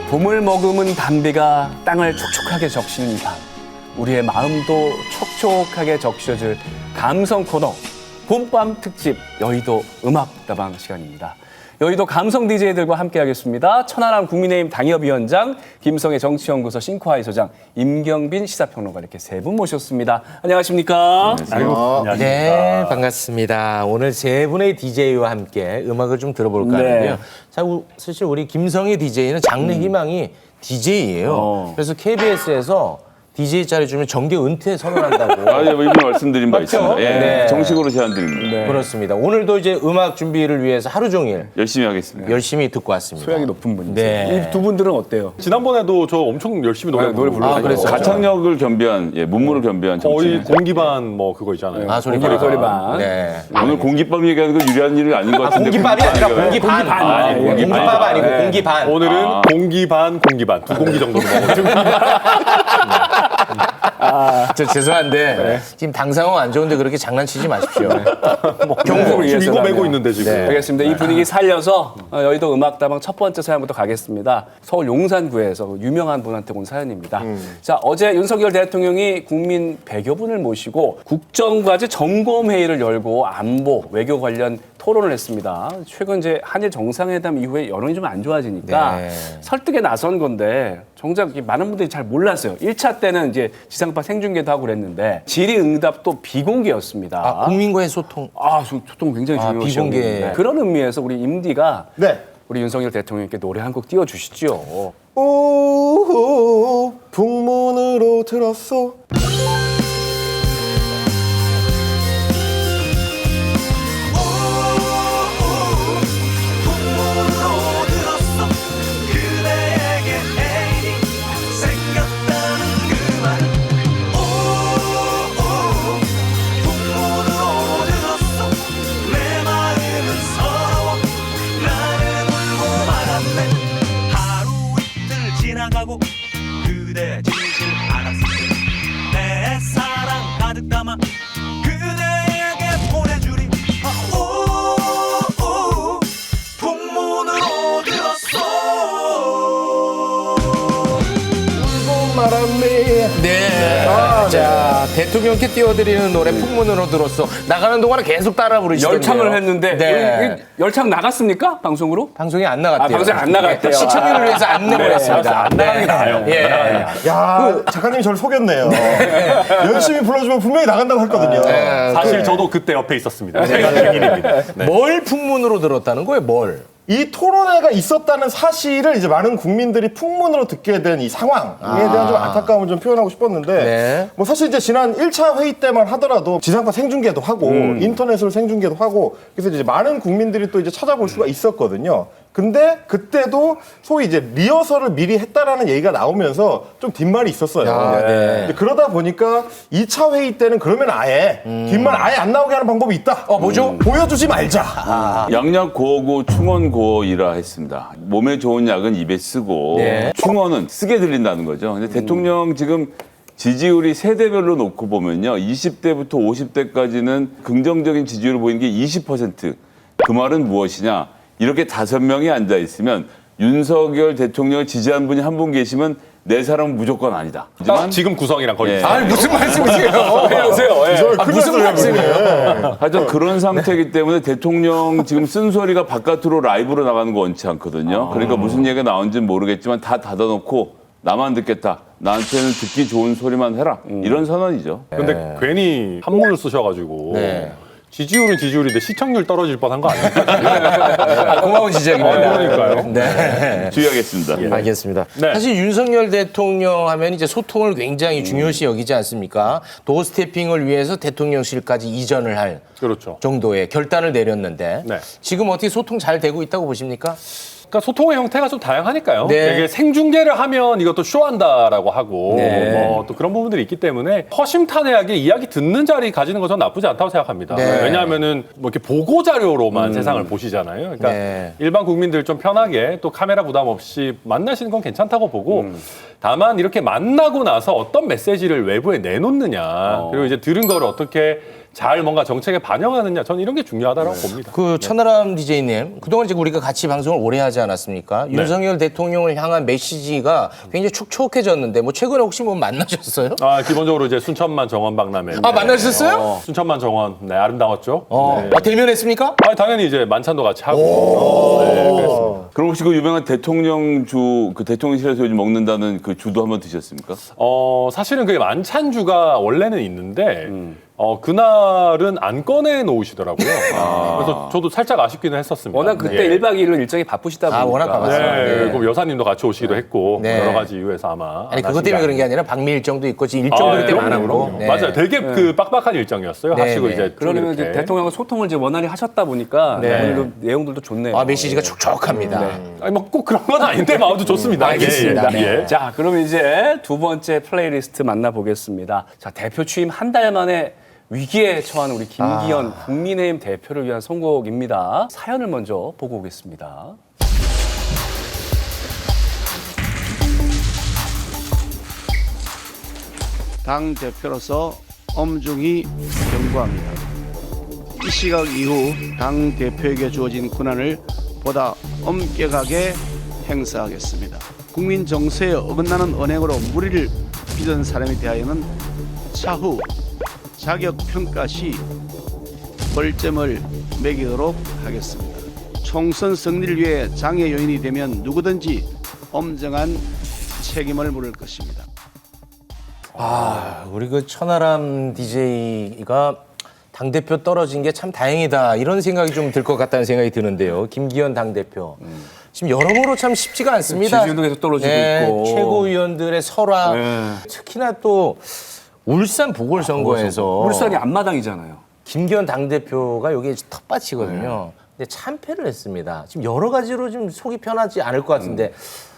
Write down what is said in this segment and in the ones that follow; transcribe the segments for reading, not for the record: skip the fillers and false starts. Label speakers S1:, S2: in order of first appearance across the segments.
S1: 봄을 머금은 단비가 땅을 촉촉하게 적시는 이 밤. 우리의 마음도 촉촉하게 적셔줄 감성 코너. 봄밤 특집 여의도 음악다방 시간입니다. 여의도 감성 DJ들과 함께하겠습니다. 천하람 국민의힘 당협위원장, 김성애 정치연구소 싱크하이 소장, 임경빈 시사평론가 이렇게 세 분 모셨습니다. 안녕하십니까?
S2: 안녕하십니까.
S3: 네, 반갑습니다. 오늘 세 분의 DJ와 함께 음악을 좀 들어볼까 하는데요. 자, 사실 우리 김성애 DJ는 장래 희망이 DJ예요. 그래서 KBS에서 DJ 자리 주면 정계 은퇴 선언한다고.
S2: 아, 예, 이미 말씀드린 바 있습니다. 예,
S3: 네.
S2: 정식으로 제안드립니다.
S1: 네.
S3: 그렇습니다. 오늘도 이제 음악 준비를 위해서 하루 종일
S2: 열심히 하겠습니다.
S3: 열심히 듣고 왔습니다.
S1: 소양이 높은 분이세요.
S3: 네.
S1: 이 두 분들은 어때요?
S4: 지난번에도 저 엄청 열심히 노래
S1: 불렀어요.
S3: 아, 그랬어요?
S2: 가창력을 겸비한, 문물을 겸비한
S4: 거의
S2: 정치.
S4: 공기반 뭐 그거 있잖아요.
S3: 아,
S1: 소리반.
S3: 네.
S2: 오늘 공깃밥 얘기하는 거 유리한 일이 아닌 것 같은데.
S3: 공기밥이 아니라
S2: 공깃밥이
S3: 공기반. 공기밥 아니고 공기반.
S4: 오늘은 공기반 두 공기 정도 먹었습니다.
S3: 저 죄송한데 지금 당 상황 안 좋은데 그렇게 장난치지 마십시오.
S1: 경고를 위해서.
S4: 이거 메고 있는데 지금.
S3: 네.
S1: 알겠습니다. 이 분위기 살려서 여의도 음악다방 첫 번째 사연부터 가겠습니다. 서울 용산구에서 유명한 분한테 온 사연입니다. 자, 어제 윤석열 대통령이 국민 100여 분을 모시고 국정과제 점검회의를 열고 안보, 외교 관련 토론을 했습니다. 최근 이제 한일 정상회담 이후에 여론이 좀 안 좋아지니까
S3: 네.
S1: 설득에 나선 건데 정작 많은 분들이 잘 몰랐어요. 1차 때는 이제 지상파 생중계도 하고 그랬는데 질의응답도 비공개였습니다.
S3: 아, 국민과의 소통.
S1: 소통 굉장히 중요한
S3: 비공개.
S1: 시험인데 그런 의미에서 우리 임디가
S5: 네.
S1: 우리 윤석열 대통령께 노래 한 곡 띄워주시죠.
S5: 오, 북문으로 들었어.
S6: 지나가고 그대 진실 알았을 때내 사랑 가득 담아 그대에게 보내주리. 오, 풍문으로 들었어.
S5: 울고 말았네.
S3: 네. 자, 대통령께 띄워드리는 노래 풍문으로 들었어. 나가는 동안은 계속 따라 부르시던데요.
S1: 열창을 했는데
S3: 네.
S1: 열창 나갔습니까? 방송으로?
S3: 방송에 안 나갔대요.
S1: 방송에 안 나갔대요.
S3: 시청률을 위해서 안내를 했습니다.
S4: 안 나가는 게 나아요.
S3: 예.
S5: 야, 작가님이 저를 속였네요. 열심히 불러주면 분명히 나간다고 했거든요.
S4: 사실 저도 그때 옆에 있었습니다. 제가 증인입니다.
S3: 뭘 풍문으로 들었다는 거예요? 뭘?
S5: 이 토론회가 있었다는 사실을 이제 많은 국민들이 풍문으로 듣게 된 이 상황에 대한 좀 안타까움을 좀 표현하고 싶었는데
S3: 네.
S5: 뭐 사실 이제 지난 1차 회의 때만 하더라도 지상파 생중계도 하고 인터넷으로 생중계도 하고 그래서 이제 많은 국민들이 또 이제 찾아볼 수가 있었거든요. 근데 그때도 소위 이제 리허설을 미리 했다라는 얘기가 나오면서 좀 뒷말이 있었어요.
S3: 네.
S5: 근데 그러다 보니까 2차 회의 때는 그러면 아예 뒷말 아예 안 나오게 하는 방법이 있다.
S3: 뭐죠?
S5: 보여주지 말자.
S2: 양약 고어고 충언 고어이라 했습니다. 몸에 좋은 약은 입에 쓰고
S3: 네.
S2: 충언은 쓰게 들린다는 거죠. 근데 대통령 지금 지지율이 세대별로 놓고 보면요. 20대부터 50대까지는 긍정적인 지지율을 보이는 게 20%. 그 말은 무엇이냐? 이렇게 5명이 앉아 있으면 윤석열 대통령을 지지한 분이 한 분 계시면 내 사람은 무조건 아니다. 하지만
S4: 지금 구성이랑 거의
S2: 예.
S3: 아니, 무슨 말씀이세요?
S1: 안녕하세요.
S3: 무슨 말씀이에요?
S2: 하여튼 그런 상태이기 때문에 대통령 지금 쓴소리가 바깥으로 라이브로 나가는 거 원치 않거든요. 그러니까 무슨 얘기가 나온지는 모르겠지만 다 닫아놓고 나만 듣겠다. 나한테는 듣기 좋은 소리만 해라. 이런 선언이죠.
S4: 근데 괜히 한문을 쓰셔가지고
S3: 네.
S4: 지지율은 지지율인데 시청률 떨어질 뻔한 거 아닙니까?
S3: 고마운 지적입니다.
S4: 그러니까요.
S3: 네.
S2: 주의하겠습니다.
S3: 알겠습니다.
S4: 네.
S3: 사실 윤석열 대통령 하면 이제 소통을 굉장히 중요시 여기지 않습니까? 도어 스태핑을 위해서 대통령실까지 이전을 할
S4: 그렇죠.
S3: 정도의 결단을 내렸는데
S4: 네.
S3: 지금 어떻게 소통 잘 되고 있다고 보십니까?
S4: 그러니까 소통의 형태가 좀 다양하니까요.
S3: 네.
S4: 되게 생중계를 하면 이것도 쇼한다라고 하고
S3: 네.
S4: 뭐 또 그런 부분들이 있기 때문에 허심탄회하게 이야기 듣는 자리 가지는 것은 나쁘지 않다고 생각합니다.
S3: 네.
S4: 왜냐하면은 뭐 이렇게 보고 자료로만 세상을 보시잖아요. 그러니까
S3: 네.
S4: 일반 국민들 좀 편하게 또 카메라 부담 없이 만나시는 건 괜찮다고 보고 다만 이렇게 만나고 나서 어떤 메시지를 외부에 내놓느냐 그리고 이제 들은 거를 어떻게 잘 뭔가 정책에 반영하느냐 저는 이런 게 중요하다고 봅니다.
S3: 그 천하람 DJ님, 그동안 이제 우리가 같이 방송을 오래 하지 않았습니까? 윤석열 대통령을 향한 메시지가 굉장히 촉촉해졌는데 뭐 최근에 혹시 뭐 만나셨어요?
S4: 기본적으로 이제 순천만 정원 박람회.
S3: 만나셨어요?
S4: 순천만 정원 아름다웠죠.
S3: 대면했습니까?
S4: 당연히 이제 만찬도 같이 하고. 네, 그랬습니다.
S2: 그럼 혹시 그 유명한 대통령 그 대통령실에서 요즘 먹는다는 그 주도 한번 드셨습니까?
S4: 사실은 그게 만찬주가 원래는 있는데 그날은 안 꺼내 놓으시더라고요. 그래서 저도 살짝 아쉽기는 했었습니다.
S1: 워낙 그때
S4: 예.
S1: 1박 2일로 일정이 바쁘시다 보니까.
S3: 워낙 바빴어요.
S4: 네,
S3: 네.
S4: 그리고 여사님도 같이 오시기도 했고
S3: 네.
S4: 여러 가지 이유에서 아마
S3: 아니
S4: 안
S3: 그것 때문에
S4: 하신
S3: 그런 게 아니라 방미 일정도 있고 일정도 그때
S4: 그럼요,
S3: 많았고.
S4: 그럼요.
S3: 네.
S4: 맞아요. 되게 그 빡빡한 일정이었어요.
S3: 네,
S4: 하시고
S3: 네.
S4: 이제
S1: 그러면 이제
S4: 이렇게.
S1: 대통령과 소통을 이제 원활히 하셨다 보니까
S3: 네.
S1: 오늘도 내용들도 좋네요.
S3: 메시지가 촉촉합니다.
S4: 아니 뭐 꼭 그런 건 아닌데 마음도 좋습니다.
S3: 알겠습니다.
S4: 예, 예.
S1: 자, 그럼 이제 두 번째 플레이리스트 만나보겠습니다. 자, 대표 취임 한 달 만에 위기에 처한 우리 김기현 국민의힘 대표를 위한 선곡입니다. 사연을 먼저 보고 오겠습니다.
S7: 당 대표로서 엄중히 경고합니다. 이 시각 이후 당 대표에게 주어진 권한을 보다 엄격하게 행사하겠습니다. 국민 정서에 어긋나는 언행으로 무리를 빚은 사람에 대하여는 차후 자격 평가 시 벌점을 매기도록 하겠습니다. 총선 승리를 위해 장애 요인이 되면 누구든지 엄정한 책임을 물을 것입니다.
S3: 우리 그 천하람 DJ가 당대표 떨어진 게 참 다행이다 이런 생각이 좀 들 것 같다는 생각이 드는데요. 김기현 당대표. 지금 여러모로 참 쉽지가 않습니다.
S1: 지지율도 계속 떨어지고 있고.
S3: 최고위원들의 설화. 특히나 또 울산 보궐선거에서
S1: 울산이 앞마당이잖아요.
S3: 김기현 당대표가 여기에 텃밭이거든요. 근데 참패를 했습니다. 지금 여러 가지로 좀 속이 편하지 않을 것 같은데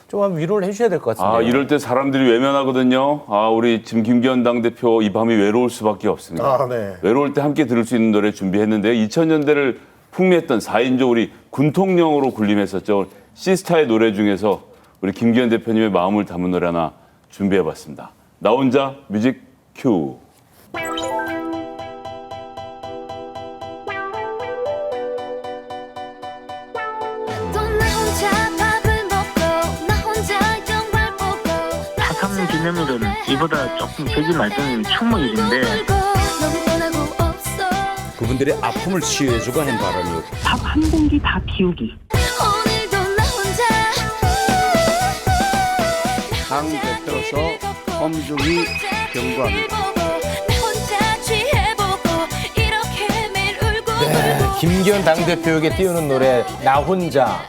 S3: 좀 한번 위로를 해주셔야 될 것 같은데.
S2: 이럴 때 사람들이 외면하거든요. 우리 지금 김기현 당대표 이 밤이 외로울 수밖에 없습니다.
S5: 네.
S2: 외로울 때 함께 들을 수 있는 노래 준비했는데요. 2000년대를 풍미했던 4인조 우리 군통령으로 군림했었죠. 시스타의 노래 중에서 우리 김기현 대표님의 마음을 담은 노래 하나 준비해봤습니다. 나 혼자 뮤직 큐.
S8: 사상 기념일은 이보다 조금 되지 말던 추모일인데
S9: 그분들의 아픔을 치유해주고 하는 바람이요.
S8: 밥 한 공기 다 비우기.
S7: 당 대표로서 엄중히 경고합니다.
S3: 김기현 당대표에게 띄우는 노래 나 혼자.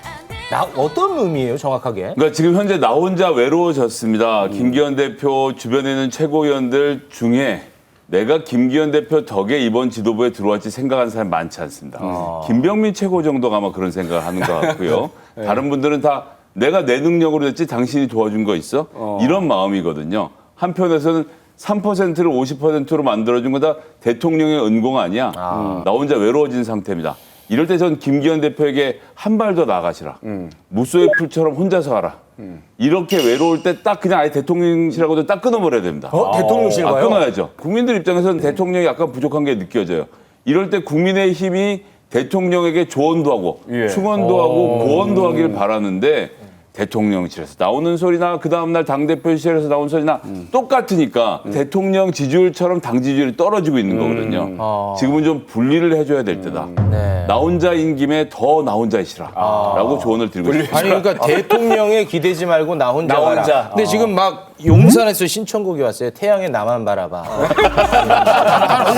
S3: 어떤 의미예요 정확하게?
S2: 그러니까 지금 현재 나 혼자 외로워졌습니다. 김기현 대표 주변에 있는 최고위원들 중에 내가 김기현 대표 덕에 이번 지도부에 들어왔지 생각하는 사람이 많지 않습니다. 김병민 최고 정도가 아마 그런 생각을 하는 것 같고요. 다른 분들은 다 내가 내 능력으로 됐지 당신이 도와준 거 있어? 이런 마음이거든요. 한편에서는 3%를 50%로 만들어준 거다 대통령의 은공 아니야. 나 혼자 외로워진 상태입니다. 이럴 때 전 김기현 대표에게 한 발 더 나가시라. 무소의 풀처럼 혼자서 하라. 이렇게 외로울 때 딱 그냥 아예 대통령실하고도 딱 끊어버려야 됩니다.
S3: 대통령실 가요?
S2: 끊어야죠. 국민들 입장에서는 대통령이 약간 부족한 게 느껴져요. 이럴 때 국민의 힘이 대통령에게 조언도 하고 충원도 하고 고언도 하길 바라는데 대통령실에서 나오는 소리나 그 다음날 당대표실에서 나온 소리나 똑같으니까 대통령 지지율처럼 당 지지율이 떨어지고 있는 거거든요. 지금은 좀 분리를 해줘야 될 때다.
S3: 네.
S2: 나 혼자인 김에 더 나 혼자이시라 라고 조언을 드리고 싶습니다.
S3: 아니 그러니까 대통령에 기대지 말고 나 혼자
S1: 나
S3: 가라.
S1: 혼자.
S3: 근데 지금 막 용산에서 신청곡이 왔어요. 태양의 나만 바라봐.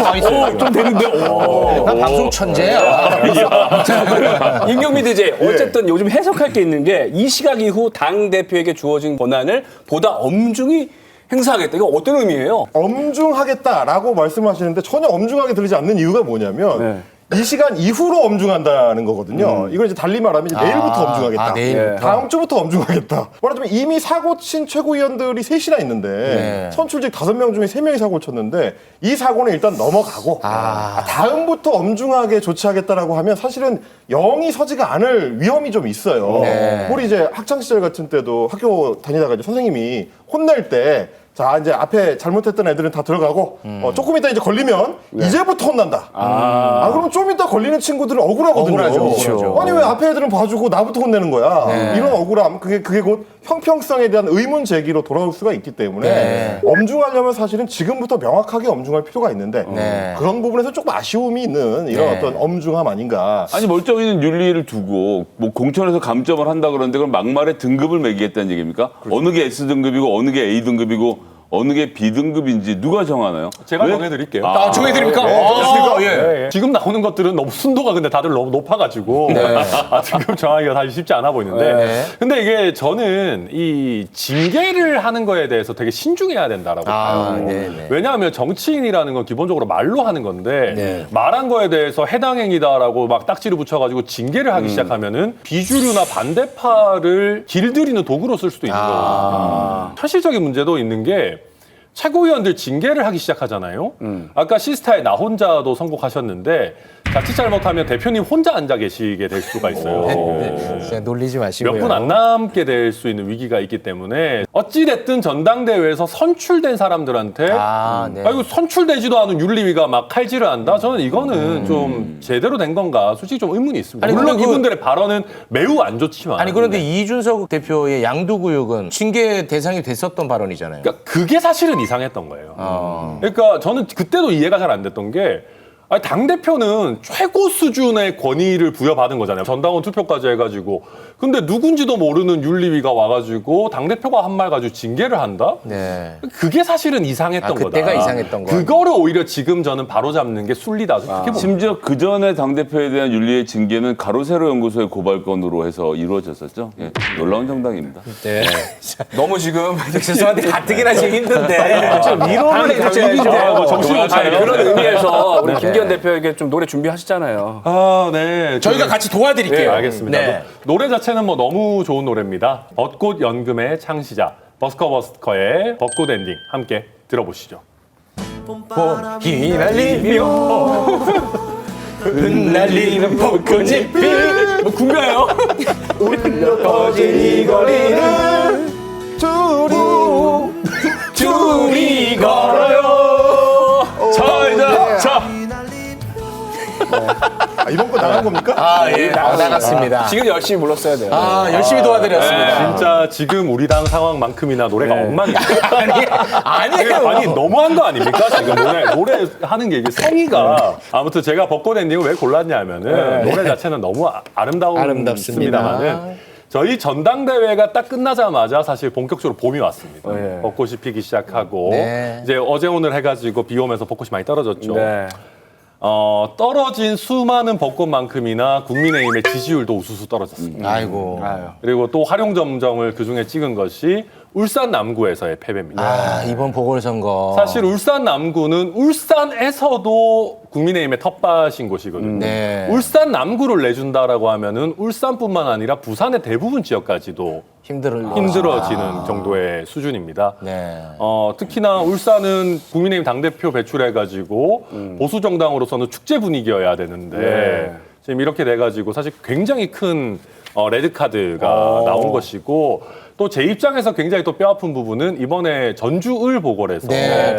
S3: 와 있어요. 좀 되는데. 나 방송 천재야.
S1: 임경미 DJ, 어쨌든 요즘 해석할 게 있는 게 이 시각 이후 당 대표에게 주어진 권한을 보다 엄중히 행사하겠다. 이거 어떤 의미예요?
S5: 엄중하겠다라고 말씀하시는데 전혀 엄중하게 들리지 않는 이유가 뭐냐면 이 시간 이후로 엄중한다는 거거든요. 이걸 이제 달리 말하면 이제 내일부터 엄중하겠다.
S3: 내일부터.
S5: 다음 주부터 엄중하겠다. 말하자면 이미 사고 친 최고위원들이 셋이나 있는데 선출직 5명 중에 3명이 사고를 쳤는데 이 사고는 일단 넘어가고 다음부터 엄중하게 조치하겠다라고 하면 사실은 영이 서지가 않을 위험이 좀 있어요. 우리 이제 학창시절 같은 때도 학교 다니다가 이제 선생님이 혼낼 때 자, 이제 앞에 잘못했던 애들은 다 들어가고, 조금 이따 이제 걸리면, 이제부터 혼난다. 그럼 좀 이따 걸리는 친구들은 억울하거든요.
S3: 억울하죠.
S5: 아니, 왜 앞에 애들은 봐주고 나부터 혼내는 거야? 이런 억울함, 그게 곧 형평성에 대한 의문 제기로 돌아올 수가 있기 때문에, 엄중하려면 사실은 지금부터 명확하게 엄중할 필요가 있는데, 그런 부분에서 조금 아쉬움이 있는 이런 어떤 엄중함 아닌가.
S2: 아니 멀쩡히 있는 윤리를 두고 뭐 공천에서 감점을 한다 그러는데 그럼 막말에 등급을 매기겠다는 얘기입니까? 어느 게 S등급이고 어느 게 A등급이고 어느 게 B등급인지 누가 정하나요?
S4: 제가
S2: 왜?
S4: 정해드릴게요.
S3: 정해드립니까?
S4: 예. 지금 나오는 것들은 너무 순도가 근데 다들 너무 높아가지고 등급 정하기가 사실 쉽지 않아 보이는데 근데 이게 저는 이 징계를 하는 거에 대해서 되게 신중해야 된다라고 봐요. 왜냐하면 정치인이라는 건 기본적으로 말로 하는 건데 말한 거에 대해서 해당 행위다라고 막 딱지를 붙여가지고 징계를 하기 시작하면은 비주류나 반대파를 길들이는 도구로 쓸 수도 있는 거거든요. 현실적인 문제도 있는 게 최고위원들 징계를 하기 시작하잖아요. 아까 시스타의 나 혼자도 선곡하셨는데 자칫 잘못하면 대표님 혼자 앉아 계시게 될 수가 있어요.
S3: 진짜 놀리지 마시고요.
S4: 몇 분 안 남게 될 수 있는 위기가 있기 때문에 어찌됐든 전당대회에서 선출된 사람들한테 이거 선출되지도 않은 윤리위가 막 칼질을 한다? 저는 이거는 좀 제대로 된 건가 솔직히 좀 의문이 있습니다.
S3: 아니,
S4: 물론
S3: 근데
S4: 이분들의 발언은 매우 안 좋지만
S3: 아니 그런데 이준석 대표의 양도구역은 징계 대상이 됐었던 발언이잖아요.
S4: 그러니까 그게 사실은 이상했던 거예요. 그러니까 저는 그때도 이해가 잘 안 됐던 게 당대표는 최고 수준의 권위를 부여받은 거잖아요. 전당원 투표까지 해가지고. 근데 누군지도 모르는 윤리위가 와가지고 당대표가 한 말 가지고 징계를 한다? 그게 사실은 이상했던 거다.
S3: 그때가 이상했던 거.
S4: 그거를 오히려 지금 저는 바로잡는 게 순리다.
S2: 심지어 그 전에 당대표에 대한 윤리의 징계는 가로세로 연구소의 고발건으로 해서 이루어졌었죠. 예, 놀라운 정당입니다.
S1: 너무 지금
S3: 죄송한데 가뜩이나 지금 힘든데.
S4: 위로를 해줘야죠. 정신 못 차려요.
S1: 그런 의미에서 우리 김기현 대표에게 좀 노래 준비하셨잖아요.
S4: 네.
S3: 저희가 같이 도와드릴게요.
S4: 네, 알겠습니다. 노래 자체는 뭐 너무 좋은 노래입니다. 벚꽃 연금의 창시자 버스커의 벚꽃 엔딩 함께 들어보시죠.
S3: 봄이 날리며 흩날리는 벚꽃이 뭐 군가요? 울려 퍼진 이 거리는 둘이 걸어요.
S4: 자.
S5: 이번 거 나간 겁니까?
S3: 예, 나갔습니다.
S1: 지금 열심히 불렀어야 돼요.
S3: 열심히 도와드렸습니다.
S4: 진짜 지금 우리 당 상황만큼이나 노래가 엉망이에요.
S3: 아니에요.
S4: 아니 너무한 거 아닙니까? 지금 노래 하는 게 이게 성의가 아무튼 제가 벚꽃 엔딩을 왜 골랐냐면은 노래 자체는 너무 아름답습니다만은 저희 전당대회가 딱 끝나자마자 사실 본격적으로 봄이 왔습니다. 벚꽃이 피기 시작하고 이제 어제 오늘 해가지고 비 오면서 벚꽃이 많이 떨어졌죠. 떨어진 수많은 벚꽃만큼이나 국민의힘의 지지율도 우수수 떨어졌습니다.
S3: 아이고.
S4: 그리고 또 활용점정을 그중에 찍은 것이 울산 남구에서의 패배입니다.
S3: 이번 보궐선거.
S4: 사실 울산 남구는 울산에서도 국민의힘의 텃밭인 곳이거든요. 울산 남구를 내준다라고 하면은 울산뿐만 아니라 부산의 대부분 지역까지도 힘들어지는 정도의 수준입니다. 특히나 울산은 국민의힘 당대표 배출해가지고 보수 정당으로서는 축제 분위기여야 되는데 지금 이렇게 돼가지고 사실 굉장히 큰 레드카드가 나온 것이고 또 제 입장에서 굉장히 또 뼈아픈 부분은 이번에 전주을 보궐에서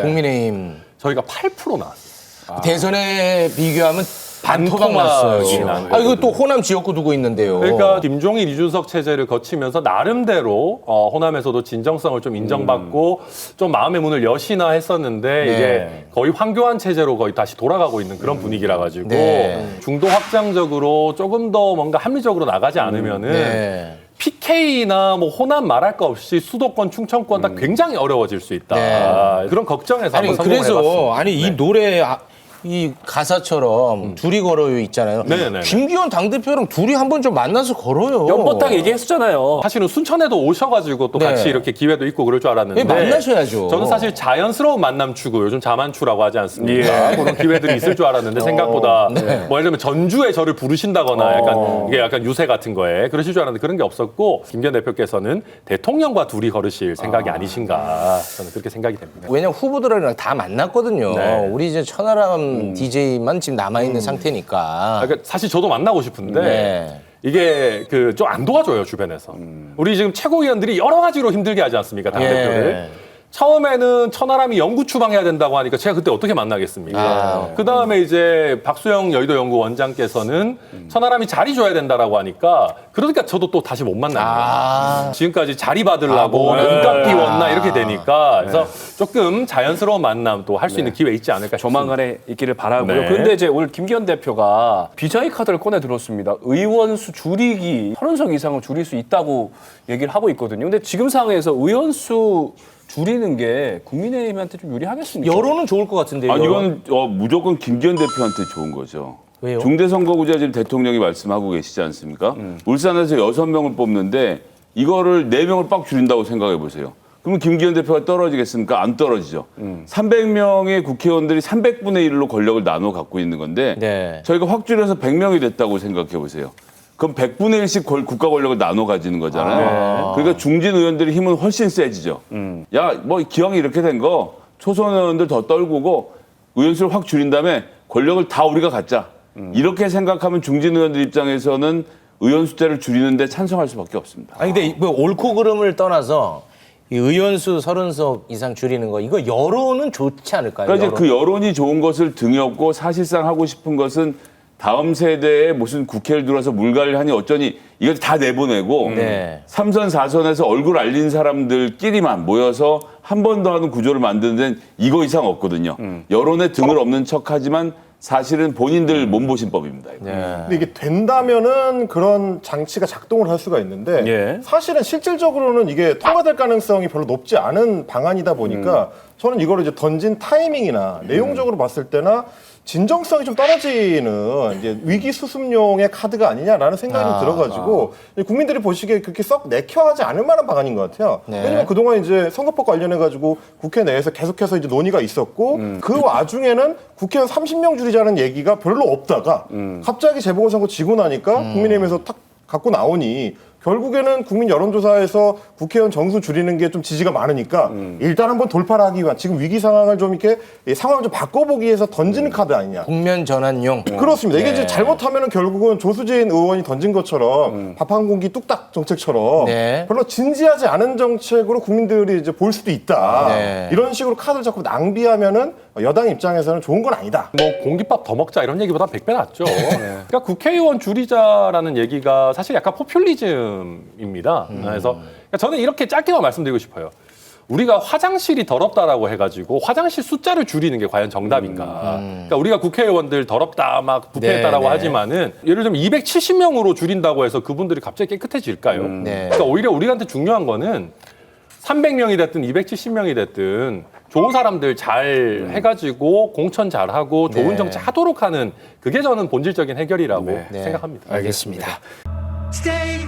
S3: 국민의힘
S4: 저희가 8% 나왔어요.
S3: 대선에 비교하면 반토막 났어요. 이거 또 호남 지역구 두고 있는데요.
S4: 그러니까 김종인, 이준석 체제를 거치면서 나름대로 호남에서도 진정성을 좀 인정받고 좀 마음의 문을 여시나 했었는데 이게 거의 황교안 체제로 거의 다시 돌아가고 있는 그런 분위기라 가지고 중도 확장적으로 조금 더 뭔가 합리적으로 나가지 않으면은 PK나 뭐 호남 말할 거 없이 수도권, 충청권 다 굉장히 어려워질 수 있다. 그런 걱정에서 한번 성공해봤습니다.
S3: 이 노래 이 가사처럼 둘이 걸어요 있잖아요. 김기현 당대표랑 둘이 한번 좀 만나서 걸어요.
S1: 연보탕 얘기했었잖아요.
S4: 사실은 순천에도 오셔가지고 또 같이 이렇게 기회도 있고 그럴 줄 알았는데
S3: 만나셔야죠.
S4: 저는 사실 자연스러운 만남 추구, 요즘 자만추라고 하지 않습니까? 그런 기회들이 있을 줄 알았는데 생각보다 뭐 예를 들면 전주에 저를 부르신다거나 이게 약간 유세 같은 거에 그러실 줄 알았는데 그런 게 없었고 김기현 대표께서는 대통령과 둘이 걸으실 생각이 아니신가 저는 그렇게 생각이 됩니다.
S3: 왜냐면 후보들이랑 다 만났거든요. 우리 이제 천하람 DJ만 지금 남아있는 상태니까.
S4: 그러니까 사실 저도 만나고 싶은데 이게 그 좀 안 도와줘요 주변에서. 우리 지금 최고위원들이 여러 가지로 힘들게 하지 않습니까 당대표를. 처음에는 천하람이 연구 추방해야 된다고 하니까 제가 그때 어떻게 만나겠습니까? 그 다음에 이제 박수영 여의도 연구 원장께서는 천하람이 자리 줘야 된다라고 하니까 그러니까 저도 또 다시 못 만납니다. 지금까지 자리 받으려고 눈값 띄웠나 이렇게 되니까 그래서 조금 자연스러운 만남 또 할 수 있는 기회 있지 않을까 싶습니다.
S1: 조만간에 있기를 바라고요.
S4: 네.
S1: 그런데 이제 오늘 김기현 대표가 비자의 카드를 꺼내 들었습니다. 의원수 줄이기 30석 이상을 줄일 수 있다고 얘기를 하고 있거든요. 근데 지금 상황에서 의원수 줄이는 게 국민의힘한테 좀 유리하겠습니까?
S3: 여론은 좋을 것 같은데요.
S2: 아, 이건 무조건 김기현 대표한테 좋은 거죠.
S3: 왜요?
S2: 중대선거구제 지금 대통령이 말씀하고 계시지 않습니까? 울산에서 6명을 뽑는데 이거를 4명을 빡 줄인다고 생각해 보세요. 그러면 김기현 대표가 떨어지겠습니까? 안 떨어지죠. 300명의 국회의원들이 300분의 1로 권력을 나눠 갖고 있는 건데
S3: 네.
S2: 저희가 확 줄여서 100명이 됐다고 생각해 보세요. 그럼 100분의 1씩 국가 권력을 나눠 가지는 거잖아요. 그러니까 중진 의원들의 힘은 훨씬 세지죠. 야, 뭐 기왕이 이렇게 된 거 초선 의원들 더 떨구고 의원수를 확 줄인 다음에 권력을 다 우리가 갖자. 이렇게 생각하면 중진 의원들 입장에서는 의원 숫자를 줄이는데 찬성할 수밖에 없습니다.
S3: 아니 근데 뭐 옳고 그름을 떠나서 이 의원수 30석 이상 줄이는 거 이거 여론은 좋지 않을까요?
S2: 그러니까 이제 그 여론이 좋은 것을 등에 업고 사실상 하고 싶은 것은 다음 세대에 무슨 국회를 들어서 물갈이를 하니 어쩌니 이거 다 내보내고
S3: 네.
S2: 3선, 4선에서 얼굴 알린 사람들끼리만 모여서 한 번 더 하는 구조를 만드는 데는 이거 이상 없거든요. 여론에 등을 업는 척하지만 사실은 본인들 몸보신법입니다. 이거.
S5: 근데 이게 된다면은 그런 장치가 작동을 할 수가 있는데
S1: 예.
S5: 사실은 실질적으로는 이게 통과될 가능성이 별로 높지 않은 방안이다 보니까 저는 이거를 이제 던진 타이밍이나 내용적으로 봤을 때나 진정성이 좀 떨어지는 이제 위기 수습용의 카드가 아니냐라는 생각이 좀 들어가지고 국민들이 보시기에 그렇게 썩 내켜하지 않을 만한 방안인 것 같아요. 왜냐면 그동안 이제 선거법 관련해가지고 국회 내에서 계속해서 이제 논의가 있었고 그 와중에는 국회의원 30명 줄이자는 얘기가 별로 없다가 갑자기 재보궐선거 지고 나니까 국민의힘에서 탁 갖고 나오니 결국에는 국민 여론조사에서 국회의원 정수 줄이는 게 좀 지지가 많으니까 일단 한번 돌파를 하기 위한 지금 위기 상황을 좀 이렇게 상황을 좀 바꿔보기 위해서 던지는 카드 아니냐.
S3: 국면 전환용.
S5: 그렇습니다. 이게 이제 잘못하면은 결국은 조수진 의원이 던진 것처럼 밥 한 공기 뚝딱 정책처럼
S3: 네.
S5: 별로 진지하지 않은 정책으로 국민들이 이제 볼 수도 있다.
S3: 네.
S5: 이런 식으로 카드를 자꾸 낭비하면은 여당 입장에서는 좋은 건 아니다.
S4: 뭐 공깃밥 더 먹자 이런 얘기보다 100배 낫죠. 그러니까 국회의원 줄이자라는 얘기가 사실 약간 포퓰리즘입니다. 그래서 그러니까 저는 이렇게 짧게만 말씀드리고 싶어요. 우리가 화장실이 더럽다라고 해가지고 화장실 숫자를 줄이는 게 과연 정답인가. 그러니까 우리가 국회의원들 더럽다 막 부패했다라고
S3: 네, 네.
S4: 하지만은 예를 들면 270명으로 줄인다고 해서 그분들이 갑자기 깨끗해질까요?
S3: 네.
S4: 그러니까 오히려 우리한테 중요한 거는 300명이 됐든 270명이 됐든 좋은 사람들 잘 해가지고 공천 잘하고 좋은
S3: 네.
S4: 정치 하도록 하는 그게 저는 본질적인 해결이라고 생각합니다.
S3: 알겠습니다.
S6: Stay